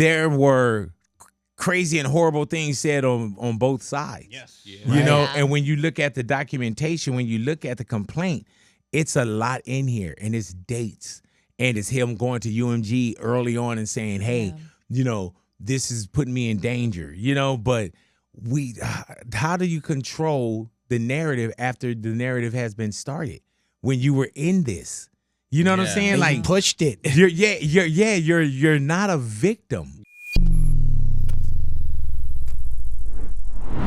there were crazy and horrible things said on both sides. Yes. Yeah. You know, Right. and when you look at the documentation, when you look at the complaint, it's a lot in here, and it's dates, and it's him going to UMG early on and saying, hey, you know, this is putting me in danger, you know, but how do you control the narrative after the narrative has been started when you were in this? You know what I'm saying? And like you pushed it. You're not a victim.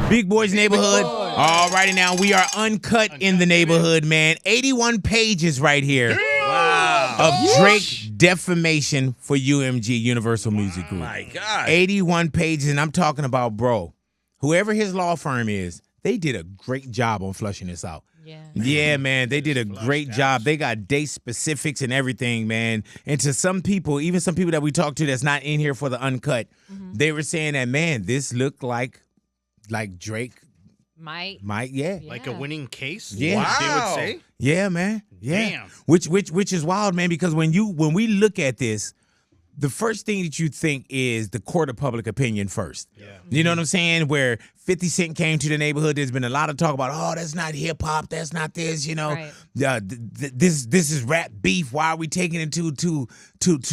Big Boy's Neighborhood. All righty now, we are uncut in the neighborhood, man. 81 pages right here. Wow. Of Drake defamation for UMG, Universal Music Group. My God. 81 pages, and I'm talking about, bro, whoever his law firm is, they did a great job on flushing this out. Yeah, man, they did a great job. They got date specifics and everything, man. And to some people, even some people that we talked to that's not in here for the uncut, they were saying that, man, this looked like Drake might, yeah. Like a winning case? Yeah. Wow. They would say? Yeah, man. Yeah. Damn. Which is wild, man, because when we look at this, the first thing that you think is the court of public opinion first. Yeah. You know what I'm saying? Where 50 Cent came to the neighborhood, there's been a lot of talk about, oh, that's not hip hop, that's not this, you know. Right. This is rap beef. Why are we taking it to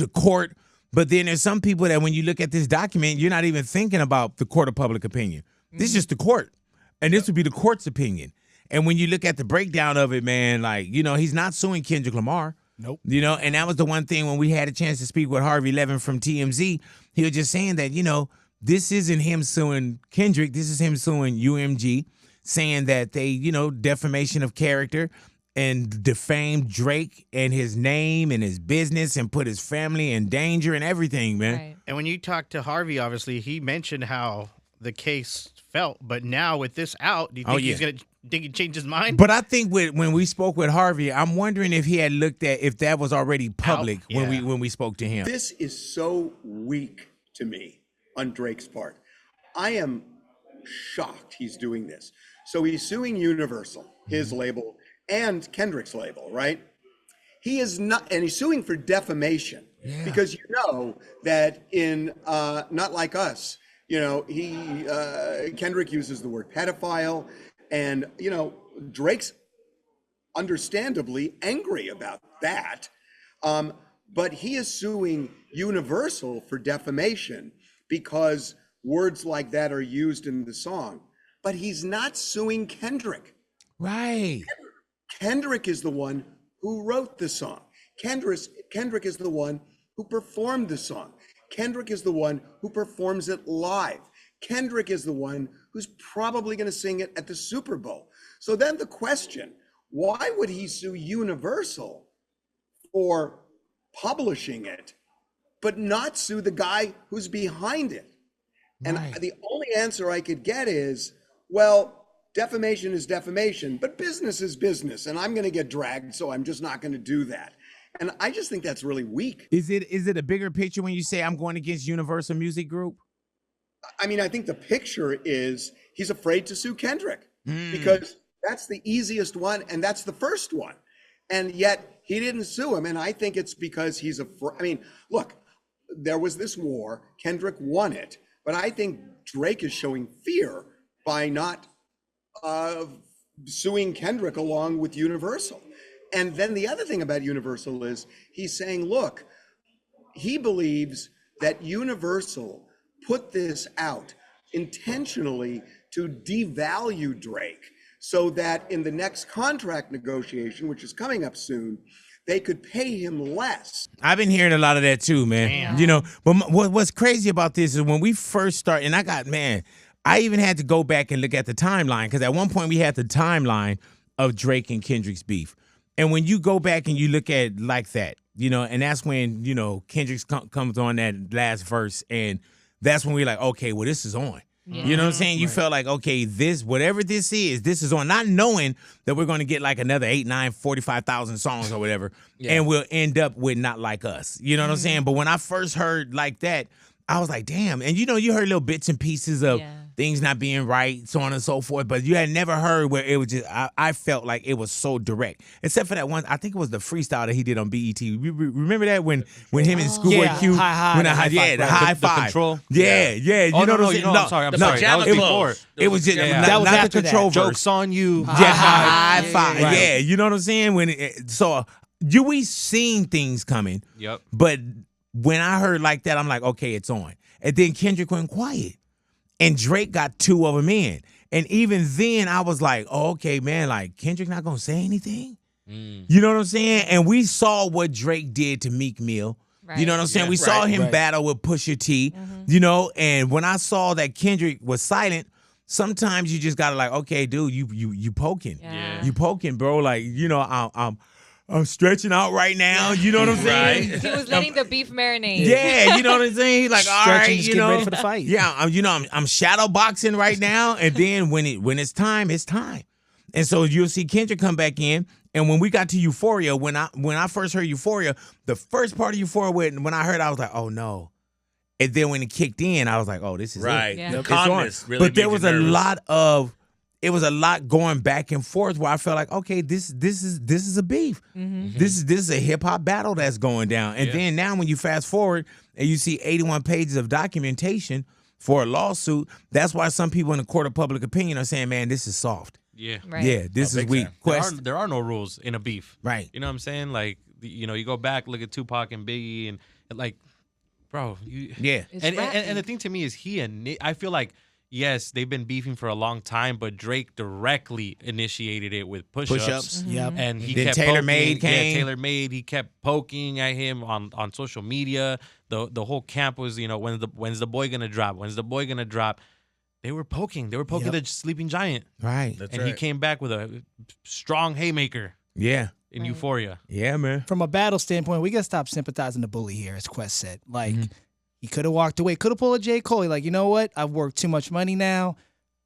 court? But then there's some people that when you look at this document, you're not even thinking about the court of public opinion. This is just the court. And this would be the court's opinion. And when you look at the breakdown of it, man, like, you know, he's not suing Kendrick Lamar. Nope. You know, and that was the one thing when we had a chance to speak with Harvey Levin from TMZ. He was just saying that, you know, this isn't him suing Kendrick. This is him suing UMG, saying that they, you know, defamation of character and defamed Drake and his name and his business and put his family in danger and everything, man. Right. And when you talked to Harvey, obviously, he mentioned how the case felt. But now with this out, do you think he's going to change his mind? But I think when we spoke with Harvey, I'm wondering if he had looked at if that was already public when we spoke to him. This is so weak to me on Drake's part. I am shocked he's doing this. So he's suing Universal, his label, and Kendrick's label, right? He is not, and he's suing for defamation because you know that in Not Like Us, you know, Kendrick uses the word pedophile, and you know Drake's understandably angry about that, but he is suing Universal for defamation because words like that are used in the song. But he's not suing Kendrick. Right. Kendrick is the one who wrote the song. Kendrick is the one who performed the song. Kendrick is the one who performs it live. Kendrick is the one who's probably going to sing it at the Super Bowl. So then the question, why would he sue Universal for publishing it, but not sue the guy who's behind it? And the only answer I could get is, well, defamation is defamation, but business is business, and I'm going to get dragged, so I'm just not going to do that. And I just think that's really weak. Is it a bigger picture when you say I'm going against Universal Music Group? I mean, I think the picture is he's afraid to sue Kendrick because that's the easiest one, and that's the first one. And yet he didn't sue him, and I think it's because he's afraid. I mean, look, there was this war. Kendrick won it, but I think Drake is showing fear by not suing Kendrick along with Universal. And then the other thing about Universal is he's saying, look, he believes that Universal put this out intentionally to devalue Drake so that in the next contract negotiation, which is coming up soon, they could pay him less. I've been hearing a lot of that too, man. Damn. You know, but what's crazy about this is when we first started, and I even had to go back and look at the timeline because at one point we had the timeline of Drake and Kendrick's beef. And when you go back and you look at like that, you know, and that's when, you know, Kendrick comes on that last verse, and that's when we're like, okay, well, this is on. You know what I'm saying? You felt like, okay, whatever this is on, not knowing that we're going to get like another 8, 9, 45,000 songs or whatever, and we'll end up with Not Like Us. You know what I'm saying? But when I first heard like that, I was like, damn. And you know, you heard little bits and pieces of things not being right, so on and so forth. But you had never heard where it was just, I felt like it was so direct. Except for that one, I think it was the freestyle that he did on BET. Remember that when him and Schoolboy Q, the high five. The control. Yeah. You know what I'm saying? I'm sorry. That was before. It was just That was not after the control that. verse. Jokes on you. High five. Right. Yeah, you know what I'm saying? We seen things coming. Yep. But when I heard like that, I'm like, okay, it's on. And then Kendrick went quiet. And Drake got two of them in. And even then, I was like, oh, okay, man, like, Kendrick not going to say anything? You know what I'm saying? And we saw what Drake did to Meek Mill. Right. You know what I'm saying? We saw him battle with Pusha T, you know? And when I saw that Kendrick was silent, sometimes you just got to like, okay, dude, you poking. Yeah. You poking, bro. Like, you know, I'm stretching out right now. You know what I'm saying? He was letting the beef marinate. Yeah, you know what I'm saying? He's like, all Stretching, right, just you getting know, ready for the fight. Yeah, I'm shadow boxing right now, and then when it's time, it's time. And so you'll see Kendrick come back in, and when we got to Euphoria, when I first heard Euphoria, the first part of Euphoria, when I heard, I was like, oh no. And then when it kicked in, I was like, oh, this is Right. it. Yeah. The It's on. calmness really But there made was you a nervous. it was a lot going back and forth where I felt like, okay, this is a beef. This is a hip hop battle that's going down. And then now when you fast forward and you see 81 pages of documentation for a lawsuit, that's why some people in the court of public opinion are saying, man, this is soft. Yeah. Right. Yeah, this is big weak. time. There are no rules in a beef. Right. You know what I'm saying? Like, you know, you go back, look at Tupac and Biggie, and like, bro, Yeah. It's and rapping. the thing to me is I feel like, yes, they've been beefing for a long time, but Drake directly initiated it with push-ups. Push-ups. Yep. And he Then kept Taylor poking. Made came. Yeah, Taylor Made. He kept poking at him on social media. The whole camp was, you know, when's the boy gonna drop? When's the boy gonna drop? They were poking. They were poking the sleeping giant. Right. That's And right. he came back with a strong haymaker Yeah. in Euphoria. Yeah, man. From a battle standpoint, we got to stop sympathizing the bully here, as Quest said. Like, he could have walked away, could have pulled a J. Cole. Like, you know what? I've worked too much money now.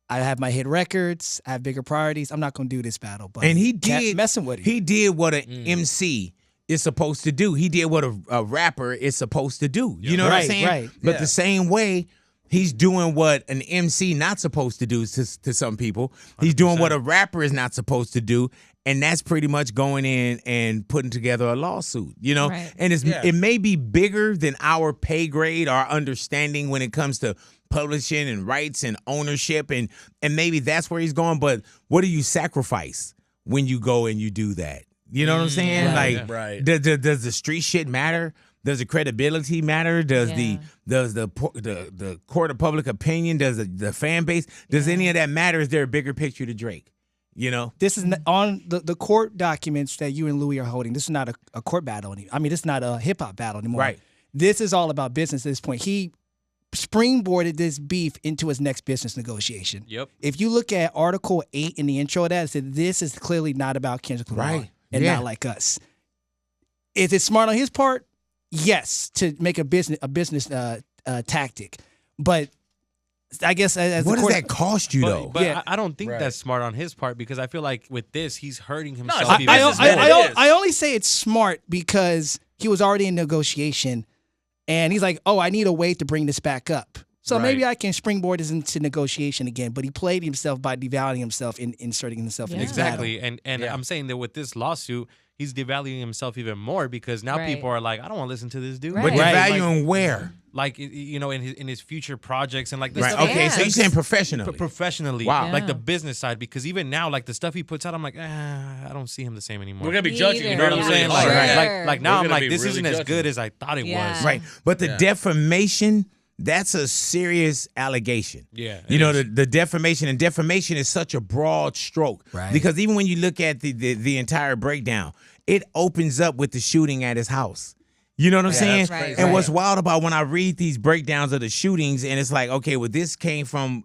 I have my hit records. I have bigger priorities. I'm not going to do this battle. But And he kept did messing with it. He did what an MC is supposed to do. He did what a rapper is supposed to do. You know what I'm Right, saying? right. But Yeah. the same way, he's doing what an MC not supposed to do to some people. He's doing what a rapper is not supposed to do. And that's pretty much going in and putting together a lawsuit, you know? Right. And it may be bigger than our pay grade, our understanding when it comes to publishing and rights and ownership. And maybe that's where he's going. But what do you sacrifice when you go and you do that? You know what I'm saying? Right. Like, Right. does the street shit matter? Does the credibility matter? Does the court of public opinion? Does the fan base? Does any of that matter? Is there a bigger picture to Drake? You know? This is on the court documents that you and Louis are holding. This is not a court battle anymore. I mean, this is not a hip hop battle anymore. Right. This is all about business at this point. He springboarded this beef into his next business negotiation. Yep. If you look at Article 8 in the intro of that, it said this is clearly not about Kendrick Lamar Right. and Yeah. not like us. Is it smart on his part? Yes, to make a business tactic. But I guess as What the does court, that cost you, though? But Yeah. I don't think Right. that's smart on his part because I feel like with this, he's hurting himself. it's a even business more. man. I only say it's smart because he was already in negotiation, and he's like, "Oh, I need a way to bring this back up." So maybe Right. I can springboard this into negotiation again. But he played himself by devaluing himself and inserting himself in Yeah. this battle. Exactly. And I'm saying that with this lawsuit, he's devaluing himself even more because now Right. people are like, I don't want to listen to this dude. Right. But the Right. value in where? Like, you know, in his future projects and like the Right. stuff. Okay, so you're saying Pro- professionally. professionally, Wow. like the Yeah. business side, because even now, like the stuff he puts out, I'm like, I don't see him the same anymore. We're gonna be Me judging. either. You know what I'm Yeah, saying? for Like, sure. like now We're I'm gonna like, be this really isn't as judging. good as I thought it Yeah. was. Right. But the defamation, that's a serious allegation. Yeah, You it know, is. the defamation, and defamation is such a broad stroke. Right. Because even when you look at the entire breakdown, it opens up with the shooting at his house. You know what I'm saying? that's crazy. And Right. what's wild about when I read these breakdowns of the shootings, and it's like, okay, well, this came from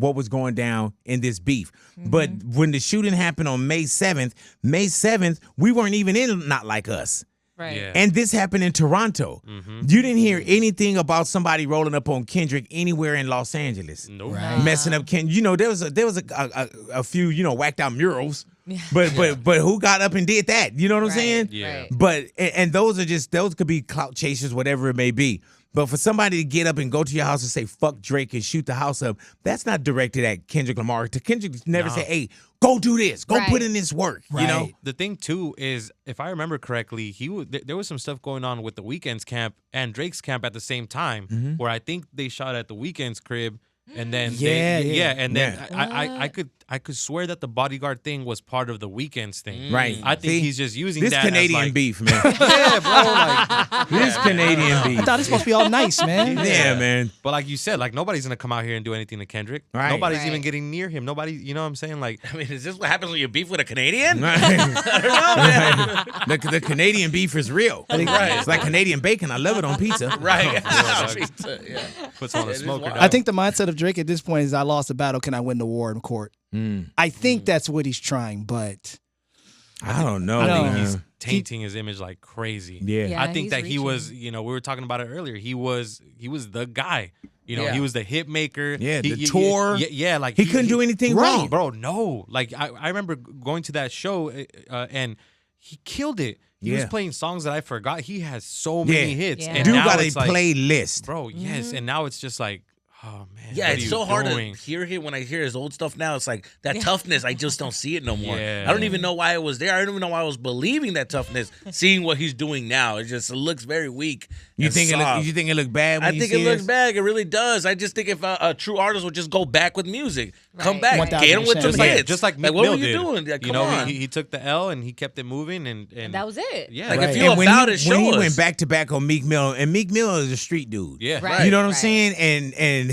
what was going down in this beef. But when the shooting happened on May 7th, we weren't even in Not Like Us. Right. Yeah. And this happened in Toronto. You didn't hear anything about somebody rolling up on Kendrick anywhere in Los Angeles. Nope. Messing up Kendrick. You know, there was a few, you know, whacked out murals. But who got up and did that? You know what I'm Right. saying? Yeah. Right. But and those could be clout chasers, whatever it may be. But for somebody to get up and go to your house and say fuck Drake and shoot the house up, that's not directed at Kendrick Lamar. Kendrick never say, hey, go do this, go put in this work. You know. The thing too is, if I remember correctly, there was some stuff going on with the Weeknd's camp and Drake's camp at the same time, where I think they shot at the Weeknd's crib. And then I could swear that the bodyguard thing was part of the Weeknd's thing. Right. I think he's just using this that Canadian as like, beef, man. yeah, bro. Like, this Canadian beef. I thought it's supposed to be all nice, man. Yeah, man. But like you said, like nobody's gonna come out here and do anything to Kendrick. Right. Nobody's even getting near him. Nobody, you know what I'm saying? Like, I mean, is this what happens when you beef with a Canadian? Right. I don't know, man. The Canadian beef is real. Right. It's like Canadian bacon. I love it on pizza. Right. dog. Yeah. puts on a It is smoker. wild. dog. I think the mindset of Drake at this point is I lost a battle. Can I win the war in court? I think that's what he's trying, but I don't know. I think man. he's tainting his image like crazy. Yeah. Yeah, I think he's that he was, reaching. you know, we were talking about it earlier. He was the guy. You know, Yeah. he was the hit maker. Yeah, the He- tour. Yeah, like He couldn't do anything wrong. bro. No, like I remember going to that show and he killed it. He was Yeah. playing songs that I forgot. He has so many hits. Yeah. And Dude now got a it's like, playlist. bro. Yes, and now it's just like, oh man. Yeah, what it's are so you hard doing? to hear him when I hear his old stuff now. It's like that toughness. I just don't see it no more. Yeah. I don't even know why it was there. I don't even know why I was believing that toughness. Seeing what he's doing now, it looks very weak. You and think soft. you think it look bad? When I you think see it looks this? bad. It really does. I just think if a true artist would just go back with music, come Right, back, right. get him with some Just hits, just like Meek what Mill were you did. doing? Like, You come know, on. he took the L and he kept it moving, and That was it. yeah, Like, Right. if you're And when about he, it, when show he us. went back to back on Meek Mill, and Meek Mill is a street dude. yeah, Right. You know what I'm right. saying? And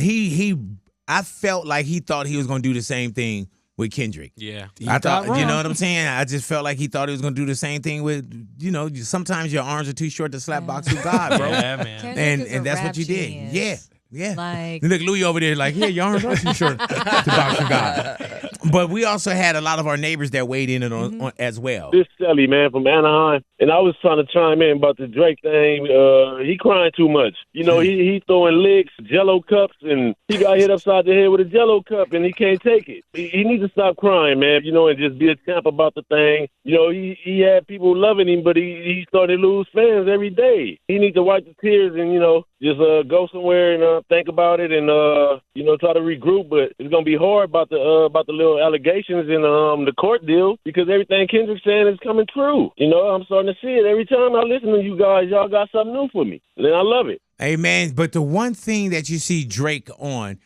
I felt like he thought he was gonna do the same thing with Kendrick. yeah. I thought, thought you know wrong. what I'm saying? I just felt like he thought he was gonna do the same thing with, you know, sometimes your arms are too short to slap box with God, bro. Yeah, man. Kendrick And is a and that's rap what you did. genius. Yeah. Like, Look, Louis over there, like, yeah, your arms are too short to box with God. But we also had a lot of our neighbors that weighed in on as well. This Shelly, man, from Anaheim. And I was trying to chime in about the Drake thing. He crying too much. You know, he throwing licks, Jello cups, and he got hit upside the head with a Jello cup, and he can't take it. He needs to stop crying, man, you know, and just be a champ about the thing. You know, he had people loving him, but he started to lose fans every day. He needs to wipe the tears and, you know, just go somewhere and think about it and, you know, try to regroup. But it's going to be hard about the little allegations in the court deal because everything Kendrick's saying is coming true. You know, I'm starting to see it. Every time I listen to you guys, y'all got something new for me. And I love it. Hey, man, but the one thing that you see Drake on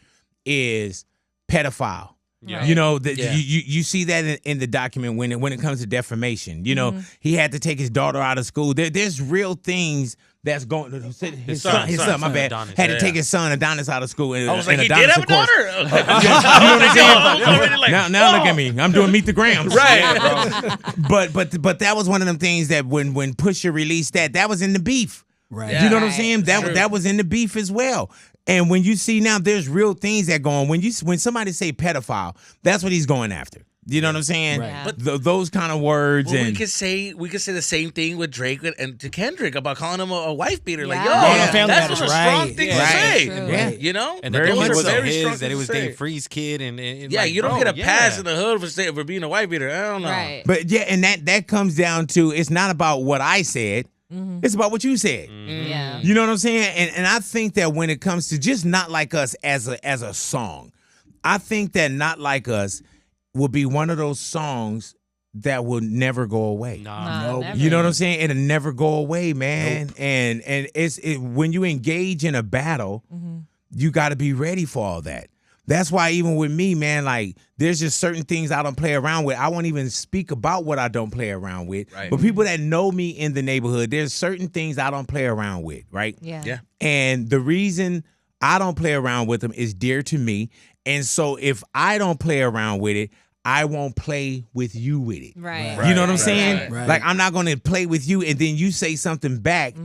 is pedophile. Yeah. You know, Yeah. you see that in the document when it comes to defamation. You know, he had to take his daughter out of school. There's real things that's going. His son, my bad, Adonis. had to Yeah. take his son Adonis out of school. I was like, and he Adonis, did have a of course- daughter? You know what I'm saying? I was already like, now look at me. I'm doing Meet the Grams. Right. But that was one of them things that when Pusha released that was in the beef. Right. Yeah. You know what I'm Right. saying? That was in the beef as well. And when you see now, there's real things that go on. When somebody say pedophile, that's what he's going after. You know what I'm saying? Right. Yeah. But those kind of words Well, and we could say the same thing with Drake and to Kendrick about calling him a wife beater. Like, yo, Yeah. Family that's Matters, a strong right. thing Yeah. to Right. say. True. Yeah. You know, And Very that much those so. wasn't very strong his, that it things was to say. Dave Free's kid, and Yeah, like, you don't bro, get a yeah. pass in the hood for being a white beater. I don't know. right. but yeah, and that comes down to it's not about what I said. It's about what you said. Yeah. You know what I'm saying? And I think that when it comes to just Not Like Us as a song, I think that Not Like Us will be one of those songs that will never go away. Nah. Nope. Never. You know what I'm saying? It'll never go away, man. And it's when you engage in a battle, you got to be ready for all that. That's why even with me, man, like there's just certain things I don't play around with. I won't even speak about what I don't play around with. Right. But people that know me in the neighborhood, there's certain things I don't play around with, right? Yeah. Yeah. And the reason I don't play around with them is dear to me. And so if I don't play around with it, I won't play with you with it. Right. You know what I'm Right, saying? right. Right. Like I'm not going to play with you and then you say something back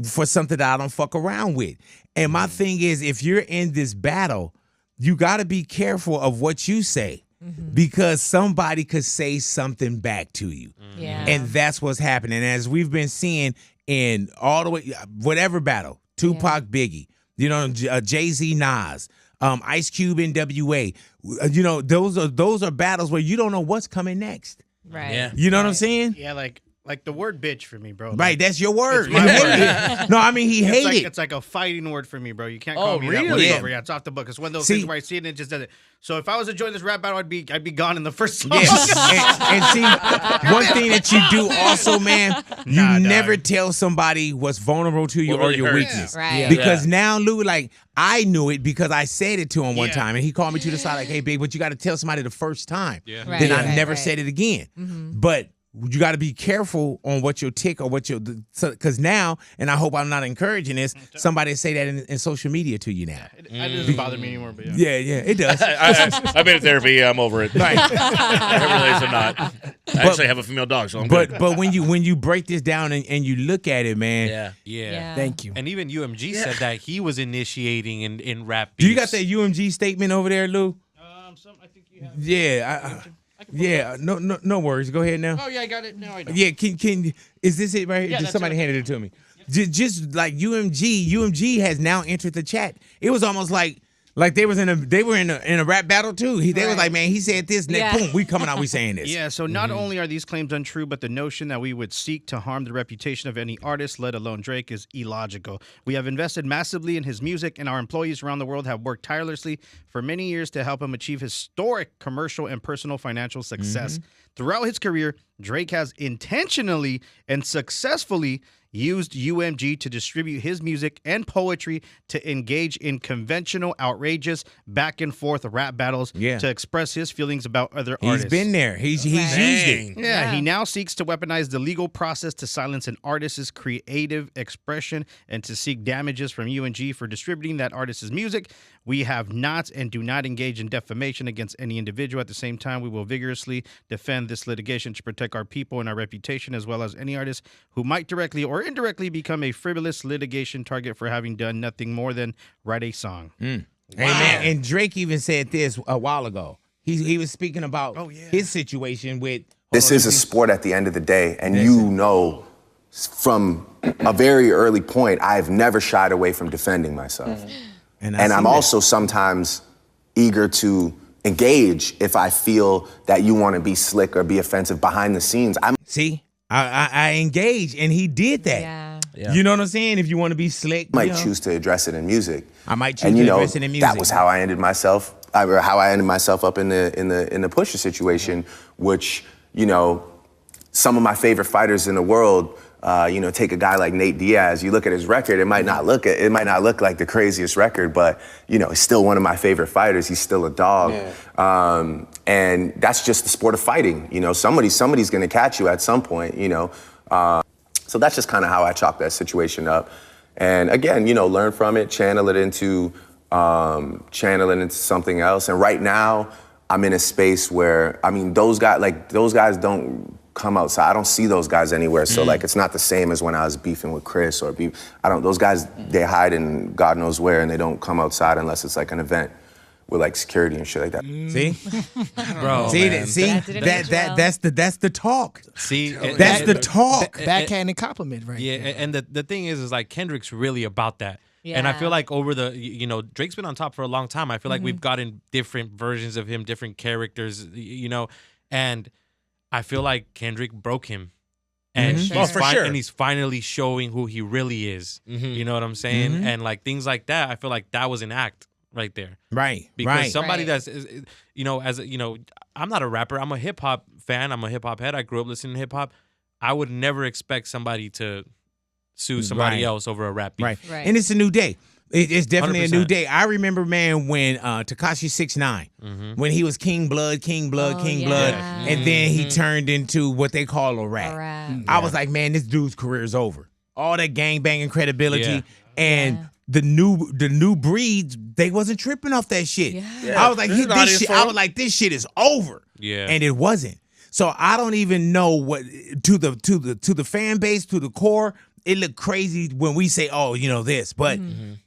for something that I don't fuck around with. And my thing is, if you're in this battle, you got to be careful of what you say because somebody could say something back to you. Yeah. And that's what's happening. As we've been seeing in all the way, whatever battle, Tupac, Biggie, you know, Jay-Z, Nas, Ice Cube, NWA, you know, those are battles where you don't know what's coming next. right. Yeah. You know what I'm saying? Yeah, like Like the word bitch for me, bro. Right, that's your word. It's my You hate word. it. No, I mean he hated it. It's like a fighting word for me, bro. You can't call me that really? whatsoever. Yeah, it's off the book. It's one of those things where I see it and it just does it. So if I was to join this rap battle, I'd be gone in the first song. Yes. and see, one thing that you do also, man, you never tell somebody what's vulnerable to you What or really your hurts. weakness. Right. Yeah. Because now, Lou, like, I knew it because I said it to him one time, and he called me to the side like, hey, big, but you got to tell somebody the first time. Yeah. Right, Then I right, never right. said it again. But you got to be careful on what your tick or what your, because now, and I hope I'm not encouraging this, somebody say that in social media to you now. It doesn't bother me anymore, but yeah. Yeah, it does. I've been in therapy. Yeah, I'm over it. Right. I realize I'm not. I actually have a female dog, so I'm good. But when you break this down and you look at it, man, Yeah. Yeah. Thank you. And even UMG said that he was initiating in rap do you beefs. got that UMG statement over there, Lou? I think you have. Yeah, no worries. Go ahead now. Oh yeah, I got it. No, I don't. Yeah, can is this it right here? Yeah, Just that's somebody it. handed it to me. Just like UMG has now entered the chat. It was almost like they were in a rap battle too. They was like, man, he said this, and then boom, we coming out, we saying this. Yeah, so not only are these claims untrue, but the notion that we would seek to harm the reputation of any artist, let alone Drake, is illogical. We have invested massively in his music, and our employees around the world have worked tirelessly for many years to help him achieve historic commercial and personal financial success. Throughout his career, Drake has intentionally and successfully used UMG to distribute his music and poetry to engage in conventional, outrageous, back and forth rap battles to express his feelings about other artists. He's been there. He's used it. Yeah, he now seeks to weaponize the legal process to silence an artist's creative expression and to seek damages from UMG for distributing that artist's music. We have not and do not engage in defamation against any individual. At the same time, we will vigorously defend this litigation to protect our people and our reputation, as well as any artist who might directly or indirectly become a frivolous litigation target for having done nothing more than write a song. Hey man, and Drake even said this a while ago. He was speaking about his situation with. This is a sport at the end of the day, and you know, from a very early point, I've never shied away from defending myself. And I'm also sometimes eager to engage if I feel that you want to be slick or be offensive behind the scenes. I engage, and he did that. Yeah. You know what I'm saying? If you want to be slick, I might choose to address it in music. I might choose to address it in music. That was how I ended myself. How I ended myself up in the Pusha situation, which some of my favorite fighters in the world. Take a guy like Nate Diaz. You look at his record, it might not look like the craziest record, but he's still one of my favorite fighters. He's still a dog, and that's just the sport of fighting. Somebody's gonna catch you at some point. So that's just kind of how I chalk that situation up. And again, learn from it, channel it into something else. And right now, I'm in a space where those guys don't come outside. I don't see those guys anywhere. So it's not the same as when I was beefing with Chris or those guys, they hide in God knows where and they don't come outside unless it's like an event with like security and shit like that. See? Bro, That's the talk. See, That's the talk. Backhanded compliment, right? Yeah, and the thing is like Kendrick's really about that. Yeah. And I feel like over the, Drake's been on top for a long time. I feel like we've gotten different versions of him, different characters, and I feel like Kendrick broke him. And and he's finally showing who he really is. You know what I'm saying? And like things like that, I feel like that was an act right there. Right. Because somebody that's, I'm not a rapper. I'm a hip hop fan. I'm a hip hop head. I grew up listening to hip hop. I would never expect somebody to sue somebody else over a rap beef. Right. And it's a new day. It's definitely 100%. A new day. I remember, man, when Tekashi 6ix9ine, when he was King Blood, and then he turned into what they call a rap. I was like, man, this dude's career is over. All that gangbanging credibility and the new breeds, they wasn't tripping off that shit. I was like, this shit is over. Yeah. And it wasn't. So I don't even know what to the fan base, to the core. It looked crazy when we say, this. But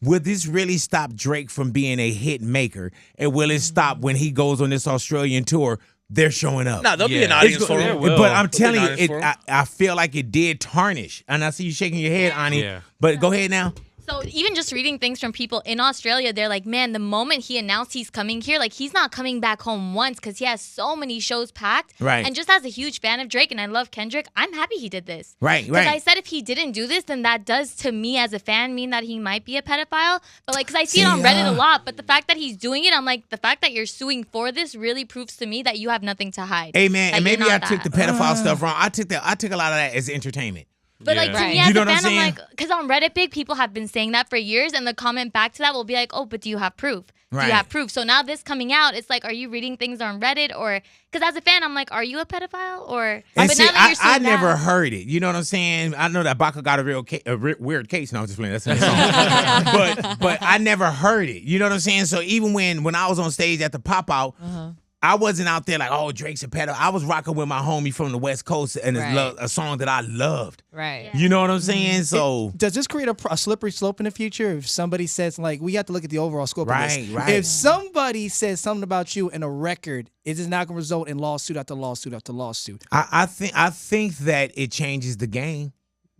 will this really stop Drake from being a hit maker? And will it stop when he goes on this Australian tour? They're showing up. No, there'll be an audience for him. But I'm telling you, I feel like it did tarnish. And I see you shaking your head, Ani. Yeah. But go ahead now. So even just reading things from people in Australia, they're like, man, the moment he announced he's coming here, like he's not coming back home once because he has so many shows packed. Right. And just as a huge fan of Drake, and I love Kendrick, I'm happy he did this. Right, Because I right. said if he didn't do this, then that does to me as a fan mean that he might be a pedophile. But like, because I see it on Reddit a lot, but the fact that he's doing it, I'm like, the fact that you're suing for this really proves to me that you have nothing to hide. Hey man, That and you're maybe I not took the that. pedophile stuff wrong. I took a lot of that as entertainment. But like to me Right. as You know a what I'm fan, I'm saying? like, because on Reddit, big people have been saying that for years, and the comment back to that will be like, oh, but do you have proof? Do Right. you have proof? So now this coming out, it's like, are you reading things on Reddit or? Because as a fan, I'm like, are you a pedophile or? And but see, now that you're I suing never that- heard it. You know what I'm saying? I know that Baca got a weird case. No, I'm just playing. That's in the song. but I never heard it. You know what I'm saying? So even when I was on stage at the pop out, I wasn't out there like, oh, Drake's a pedo. I was rocking with my homie from the West Coast and Right. a song that I loved. Right. You know what I'm saying? So Does this create a slippery slope in the future if somebody says, like, we have to look at the overall scope of Right, this. right. If somebody says something about you in a record, is it not going to result in lawsuit after lawsuit after lawsuit? I think that it changes the game.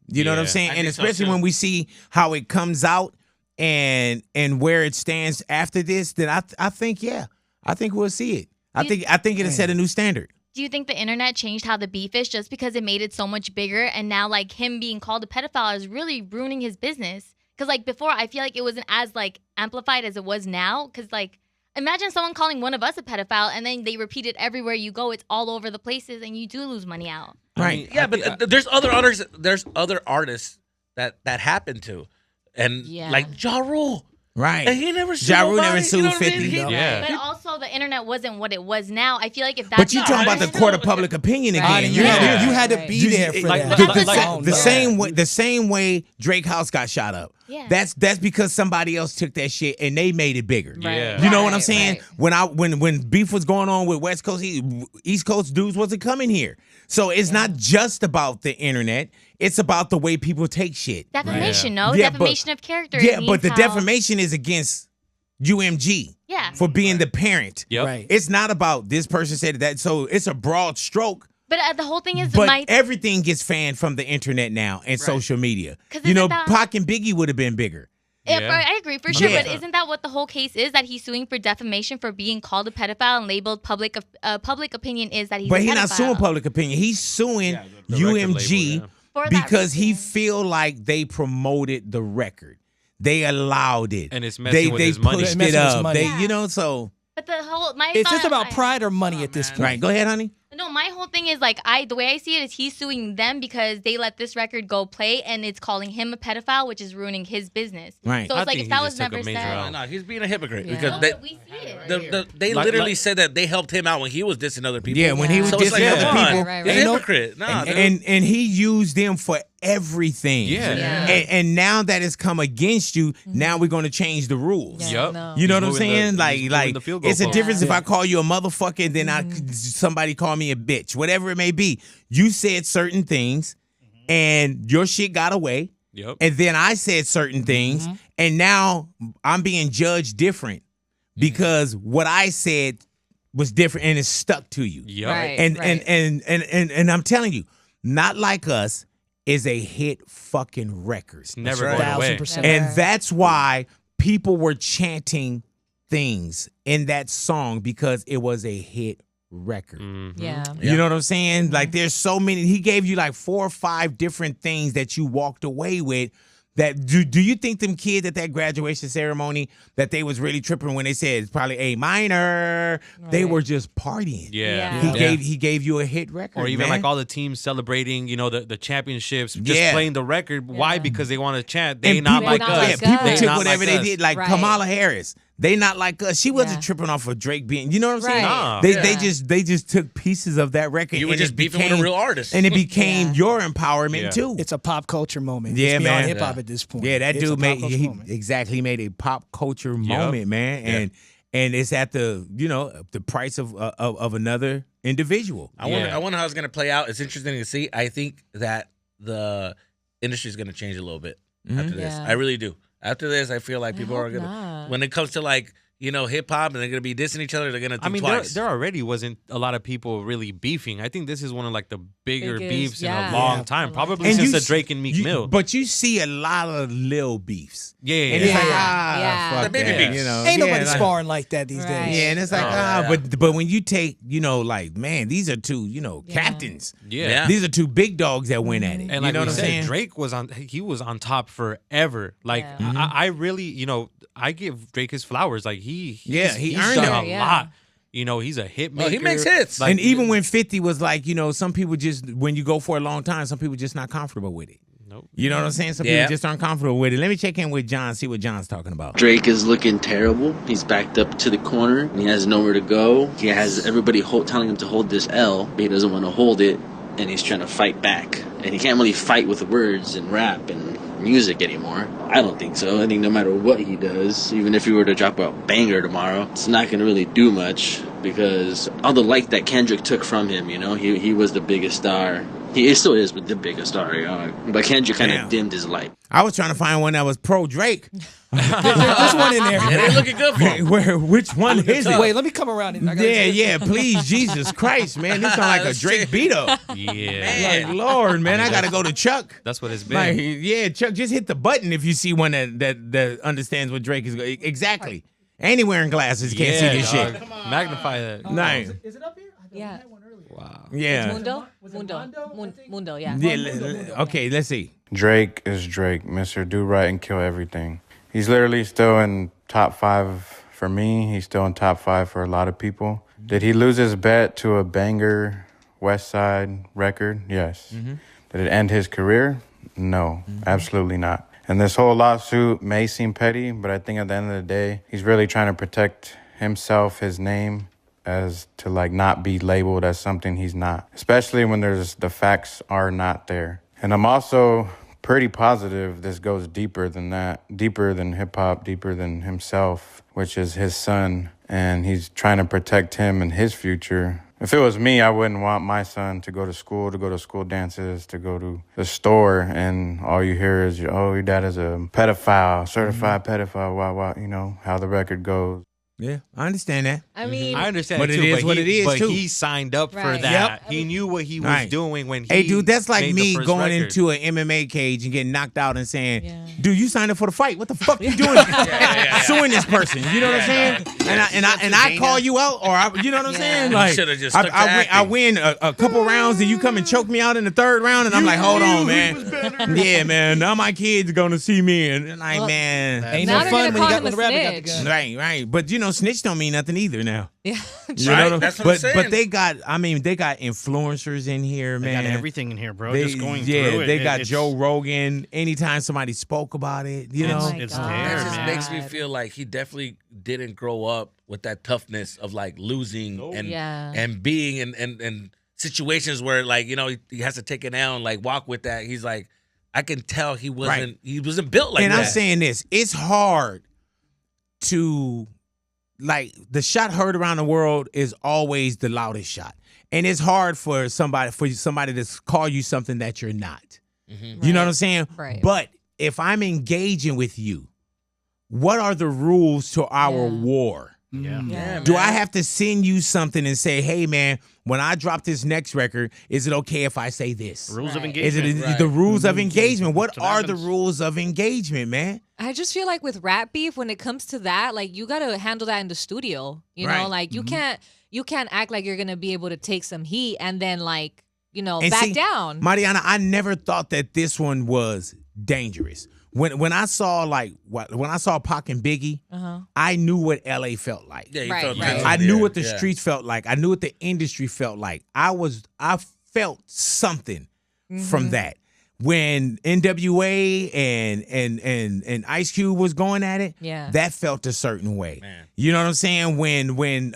You know what I'm Yeah, saying? I And think so, especially too. when we see how it comes out and where it stands after this, then I think we'll see it. I think it'll set a new standard. Do you think the internet changed how the beef is just because it made it so much bigger, and now like him being called a pedophile is really ruining his business? Because like before, I feel like it wasn't as like amplified as it was now. Because like imagine someone calling one of us a pedophile, and then they repeat it everywhere you go. It's all over the places, and you do lose money out. Right. Yeah, but there's other artists. There's other artists that happened to, and Yeah. like Ja Rule. Right. And he never sued Ja Rule nobody, never you sued know what I mean? 50. He- No. Yeah. But also, the internet wasn't what it was now. I feel like if that's But you not talking about the honest- court of public opinion again. Honey, You you, had to- had, you had to Right. be You- there for like- that. like- the, like- the same way Drake House got shot up. Yeah. That's because somebody else took that shit and they made it bigger. Yeah. You know what I'm Right, saying? right. When beef was going on with West Coast, East Coast dudes wasn't coming here. So it's not just about the internet. It's about the way people take shit. Defamation, no? Yeah, but- Defamation of character. Yeah, It but the means how- defamation is against UMG Yeah. for being the parent. Yep. Right. It's not about this person said that. So it's a broad stroke. But the whole thing is, But my everything gets fanned from the internet now and social media. 'Cause You know, isn't that- Pac and Biggie would have been bigger. Yeah, Yeah. I agree for sure, Yeah. but isn't that what the whole case is? That he's suing for defamation for being called a pedophile and labeled public opinion is that he's But a he's pedophile. not suing public opinion. He's suing the record UMG label, For that because he reason. feel like they promoted the record. They allowed it. And it's messing with they his money. pushed Messing it with his up. money. They, you know, so But the whole my It's thought- just about I- pride or money at this point. right. Go ahead, honey. No, my whole thing is like the way I see it is he's suing them because they let this record go play and it's calling him a pedophile, which is ruining his business. Right. So I it's like think if that he was just took a never major said. L. No, he's being a hypocrite Yeah. because No, they, but we see it. they Like- literally like- said that they helped him out when he was dissing other people. Yeah, when he was so it's like, dissing come other on. people. Right, He's right. a hypocrite. Nah, dude. And he used them for everything. Yeah. Yeah. And now that it's come against you, now we're going to change the rules. Yeah, Yep. no. You know He's what I'm moving saying? the- he's Like moving the field goal it's a post. difference if I call you a motherfucker and then somebody call me a bitch, whatever it may be. You said certain things, and your shit got away, Yep. and then I said certain things, and now I'm being judged different because what I said was different and it's stuck to you. Yep. Right. And I'm telling you, Not Like Us is a hit fucking record. It's never right. going away. 1000%. And that's why people were chanting things in that song because it was a hit record. Yeah. You know what I'm saying? Like there's so many. He gave you like 4 or 5 different things that you walked away with. That do you think them kids at that graduation ceremony that they was really tripping when they said it's probably A minor? They were just partying. Yeah. He gave you a hit record. Or even man. like all the teams celebrating, you know, the championships, just Yeah. playing the record. Why? Because they want to chant. They And not people, like not us. like yeah, us. people They took not whatever like they us. did, like Right. Kamala Harris. They not like us. She wasn't Yeah. tripping off of Drake being, you know what I'm saying? Right. Nah. They just took pieces of that record. You were and just it beefing with a became- real artist. and it became Yeah. your empowerment Yeah. too. It's a pop culture moment. Yeah, it's beyond man. hip hop at this point. Yeah, that It's a dude pop made culture he moment. exactly made a pop culture moment, man, and it's at the the price of another individual. I wonder how it's going to play out. It's interesting to see. I think that the industry is going to change a little bit after this. Yeah. I really do. After this, I feel like people are hope going not. to, when it comes to like, hip hop, and they're gonna be dissing each other. They're gonna think twice. There already wasn't a lot of people really beefing. I think this is one of like the bigger Biggest, beefs in yeah. a long Yeah. time, probably And since you the s- Drake and Meek Mill. But you see a lot of lil beefs. Yeah, And it's like, Yeah. fuck The baby that, beefs. Ain't yeah, nobody like- sparring like that these Right. days. Yeah, and it's like, yeah. but when you take, like, man, these are two, captains. Yeah. These are two big dogs that win at it. And like you know we what I'm said, saying? Drake was on top forever. Like Yeah. I really, I give Drake his flowers. Like he he's earned done it. a Yeah. lot. He's a hit maker. he makes hits. Like, And even when 50 was like, some people just, when you go for a long time, some people just not comfortable with it. Nope. You know what I'm saying? Some Yeah. people just aren't comfortable with it. Let me check in with John, see what John's talking about. Drake is looking terrible. He's backed up to the corner. He has nowhere to go. He has everybody telling him to hold this L, but he doesn't want to hold it, and he's trying to fight back. And he can't really fight with words and rap and music anymore. I don't think so. I think no matter what he does, even if he were to drop a banger tomorrow, it's not going to really do much because all the light that Kendrick took from him, he was the biggest star. He still is, but the biggest star. But Kendrick kind Damn. of dimmed his light. I was trying to find one that was pro Drake. There's one in there. Yeah, they looking good for him. Which one is it? Wait, let me come around. Yeah, please, Jesus Christ, man. This sound like a Drake beat up. yeah, Like, Lord, man, I gotta go to Chuck. that's what it's been. Like, yeah, Chuck, just hit the button if you see one that understands what Drake is. Exactly. And he wearing glasses, can't see this dog. shit. Magnify that. Nice. Is it up here? Yeah. Wow. Yeah. Mundo, yeah. Yeah. Okay, let's see. Drake is Drake, Mr. Do Right and Kill Everything. He's literally still in top 5 for me. He's still in top 5 for a lot of people. Did he lose his bet to a banger West Side record? Yes. Did it end his career? No, absolutely not. And this whole lawsuit may seem petty, but I think at the end of the day, he's really trying to protect himself, his name, as to not be labeled as something he's not, especially when the facts are not there. And I'm also pretty positive this goes deeper than that, deeper than hip hop, deeper than himself, which is his son, and he's trying to protect him and his future. If it was me, I wouldn't want my son to go to school dances, to go to the store, and all you hear is, your dad is a pedophile, certified pedophile, how the record goes. Yeah, I understand that. I mean, I understand, But it it too, is what it is, but too. he signed up for Right. that. Yep. He knew what he was Right. doing when he. Hey, dude, that's like made the me first going record. into an MMA cage and getting knocked out and saying, Yeah. "Dude, you signed up for the fight. What the fuck you doing? Suing this person." You know what I'm saying? And I call you out, or you know what I'm saying? Yeah. Like, You should've just I, stuck to I acting. win a couple rounds, and you come and choke me out in the third round, and I'm like, "Hold on, man. Yeah, man. Now my kids gonna see me, and like, Well, man, Ain't Now no they're fun gonna when call you him got a the rabbit got the snitch. gun. right. But snitch don't mean nothing either now. Yeah. You Right, know? that's what I'm but saying. they got influencers in here, They man. got everything in here, bro. They, Just going yeah, through it. they got it's- Joe Rogan. Anytime somebody spoke about it, you know. my it's God. there, That just man. makes me feel like he definitely didn't grow up with that toughness of losing and Yeah. and being in situations where he has to take it down and walk with that. He's like, I can tell he wasn't built like and that. I'm saying this, it's hard to the shot heard around the world is always the loudest shot. And it's hard for somebody to call you something that you're not. You know what I'm saying? Right. But if I'm engaging with you, what are the rules to our Yeah. war? Yeah. Do I have to send you something and say, hey, man, when I drop this next record, is it okay if I say this? Rules of Right. Is engagement. it the rules of engagement? What That's what are the happens. rules of engagement, man? I just feel like with rap beef, when it comes to that, you gotta handle that in the studio. You know, Right. you can't act like you're gonna be able to take some heat and then And back see, down. Mariana, I never thought that this one was dangerous. When I saw when I saw Pac and Biggie, I knew what LA felt like. Yeah, you Right, felt right. tension I knew there. what the Yeah. streets felt like. I knew what the industry felt like. I felt something from that. When NWA and Ice Cube was going at it, Yeah. that felt a certain way. Man. You know what I'm saying? When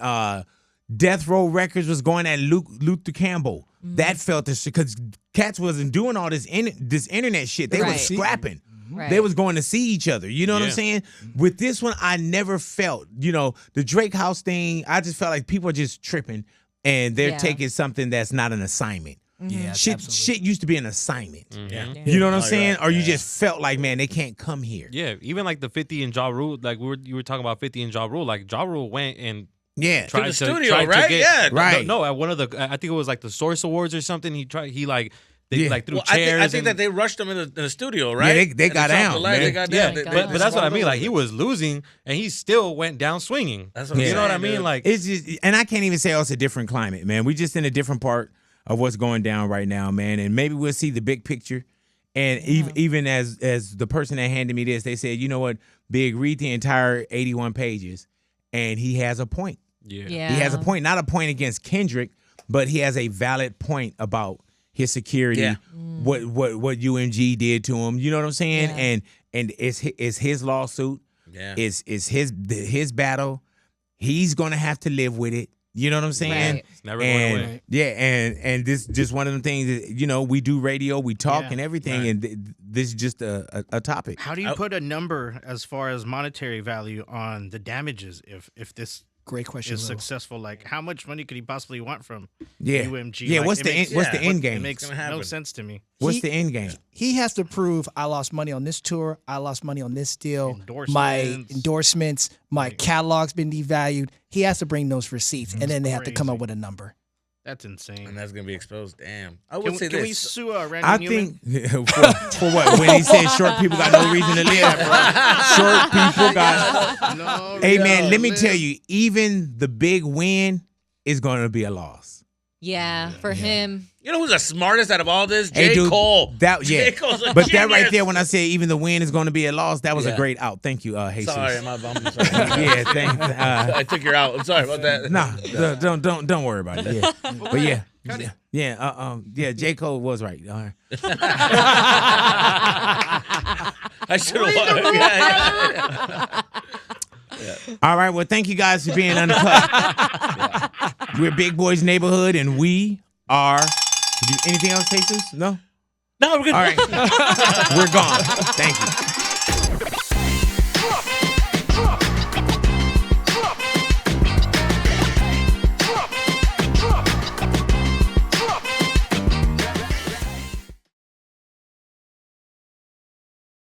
Death Row Records was going at Luther Campbell, that felt this because cats wasn't doing all this internet shit. They Right. was scrapping. Right. They was going to see each other. You know what I'm Yeah. saying? With this one, I never felt, the Drake House thing, I just felt like people are just tripping and they're Yeah. taking something that's not an assignment. Yeah, Shit used to be an assignment. Yeah. You know what I'm saying? Or you just felt like, man, they can't come here. Yeah, even like the 50 and Ja Rule, like you were talking about 50 and Ja Rule. Like Ja Rule went and tried to the studio, right? Get, right. No, at one of the, I think it was like the Source Awards or something. They like threw well, chairs. I think that they rushed him in the studio, right? Yeah, they got down. They got down. But that's what I mean. Like he was losing, and he still went down swinging. That's what you know what I saying, mean? dude. Like it's just, and I can't even say it's a different climate, man. We just in a different part of what's going down right now, man. And maybe we'll see the big picture. And even as the person that handed me this, they said, you know what, Big, read the entire 81 pages, and he has a point. Yeah. He has a point, not a point against Kendrick, but he has a valid point about his security, what UMG did to him. You know what I'm saying? Yeah. And it's his lawsuit. Yeah. It's his battle. He's gonna have to live with it. You know what I'm saying? Right. It's never going away. Yeah, and this just one of them things that, we do radio, we talk and everything, Right. and this is just a topic. How do you put a number as far as monetary value on the damages if this Great question. is Lou. successful? Like, how much money could he possibly want from Yeah. UMG? Yeah, Like, what's it the makes- end- what's the end It game? makes What's no gonna happen? sense to me. What's the end game? He has to prove I lost money on this tour, I lost money on this deal, Endorsements. my endorsements, my catalog's been devalued. He has to bring those receipts, and then they have to come up crazy. with a number. That's insane. And that's gonna be exposed. Damn. I would say Can we this. sue Randy I Newman? think for what, when he said short people got no reason to live. Short people got. No, Hey man, let me live. tell you, even the big win is going to be a loss. Yeah, for him. You know who's the smartest out of all this? Hey, J. dude, Cole. J. Cole's a But that right genius. there, when I said even the win is going to be a loss, that was a Yeah. great out. Thank you, Jesus. Sorry, I'm sorry. Yeah, thanks. I took your out. I'm sorry about that. Nah, don't worry about it. Yeah, but yeah, J. Cole was right. All right. I should have. All right. Well, thank you guys for being uncut. We're Big Boys Neighborhood, and we are. Anything else, Jesus? No. No, we're good. All right. We're gone. Thank you.